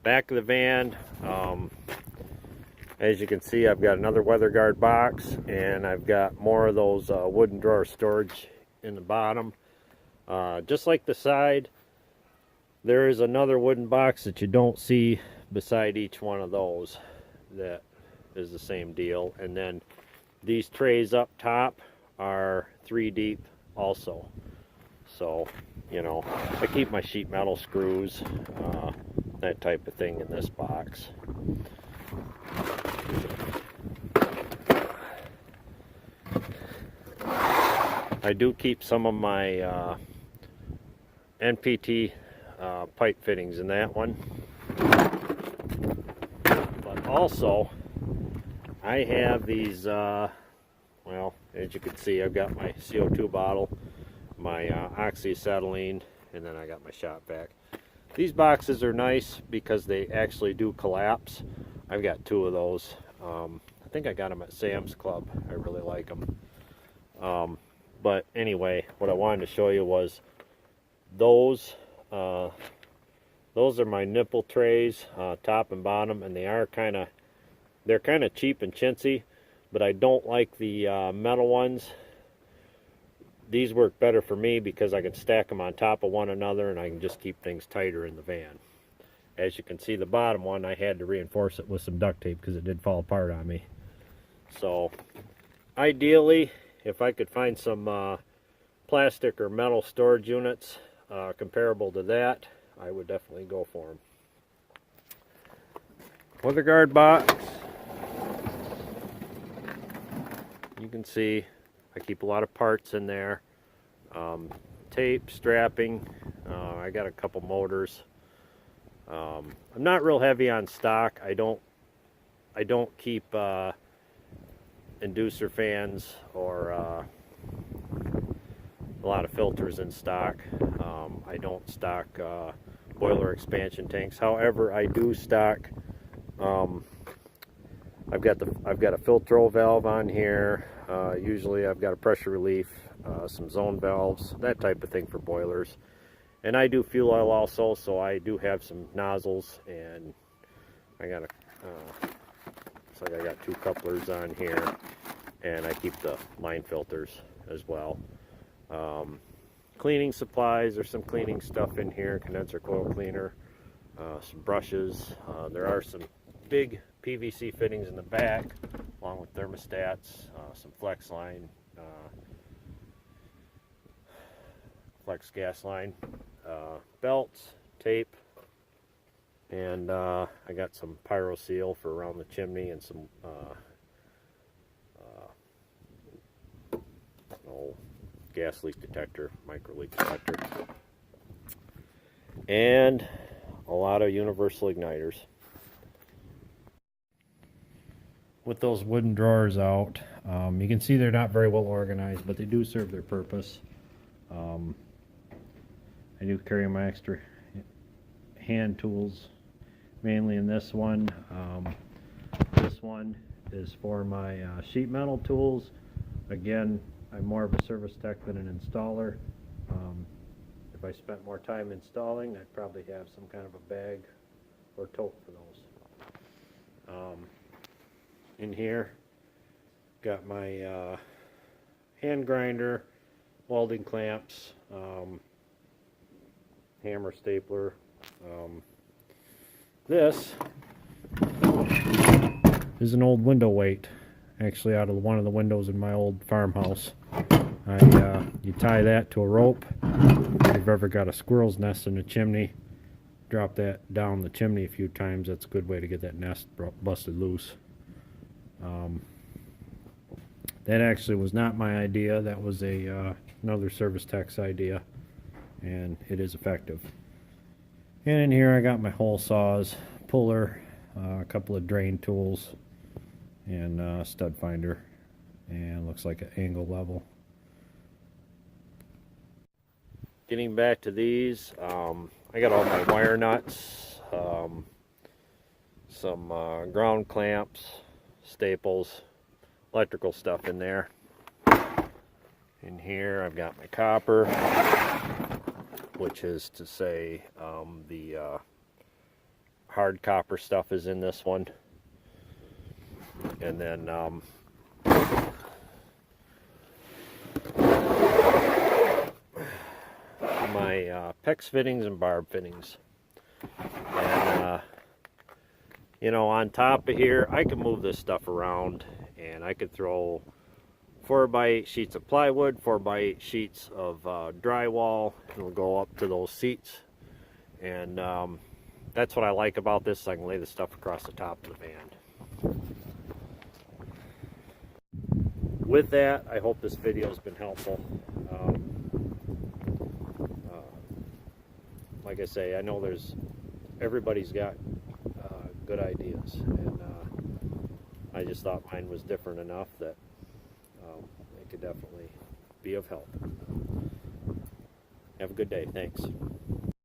Back of the van, as you can see, I've got another weather guard box, and I've got more of those wooden drawer storage in the bottom. Just like the side, there is another wooden box that you don't see beside each one of those that is the same deal. And then these trays up top are 3 deep also. So, you know, I keep my sheet metal screws, that type of thing in this box. I do keep some of my NPT pipe fittings in that one. But also, I have these, well, as you can see, I've got my CO2 bottle, my oxyacetylene, and then I got my shop vac. These boxes are nice because they actually do collapse. I've got 2 of those. I think I got them at Sam's Club. I really like them. But anyway, what I wanted to show you was those are my nipple trays, top and bottom, and they're kind of cheap and chintzy, but I don't like the metal ones. These work better for me because I can stack them on top of one another and I can just keep things tighter in the van. As you can see, the bottom one, I had to reinforce it with some duct tape because it did fall apart on me. So ideally, if I could find some plastic or metal storage units comparable to that, I would definitely go for them. Weather guard box. You can see I keep a lot of parts in there. Tape, strapping. I got a couple motors. I'm not real heavy on stock. I don't keep inducer fans or a lot of filters in stock. I don't stock boiler expansion tanks. However, I do stock. I've got a filtro valve on here. Usually I've got a pressure relief, some zone valves, that type of thing for boilers. And I do fuel oil also, so I do have some nozzles, and I got looks like I got 2 couplers on here, and I keep the line filters as well. Cleaning supplies, there's some cleaning stuff in here, condenser coil cleaner, some brushes. There are some big PVC fittings in the back, along with thermostats, some flex line, flex gas line, belts, tape, and I got some pyro seal for around the chimney and some gas leak detector, micro leak detector, and a lot of universal igniters. With those wooden drawers out, you can see they're not very well organized, but they do serve their purpose. I do carry my extra hand tools, mainly in this one. This one is for my sheet metal tools. Again, I'm more of a service tech than an installer. If I spent more time installing, I'd probably have some kind of a bag or tote for those. In here, got my hand grinder, welding clamps, hammer stapler. This is an old window weight, actually out of one of the windows in my old farmhouse. You tie that to a rope. If you've ever got a squirrel's nest in the chimney, drop that down the chimney a few times. That's a good way to get that nest busted loose. That actually was not my idea. That was another service tech's idea, and it is effective. And in here I got my hole saws, puller, a couple of drain tools, and stud finder, and looks like an angle level. Getting back to these, I got all my wire nuts, some ground clamps, staples, electrical stuff in there. In here I've got my copper, which is to say the hard copper stuff is in this one. And then my PEX fittings and barb fittings. And you know, on top of here, I can move this stuff around, and I could throw 4x8 sheets of plywood, 4x8 sheets of drywall, and it'll go up to those seats. And that's what I like about this. I can lay the stuff across the top of the van. With that, I hope this video has been helpful. Like I say, I know everybody's got good ideas, and I just thought mine was different enough that it could definitely be of help. Have a good day. Thanks.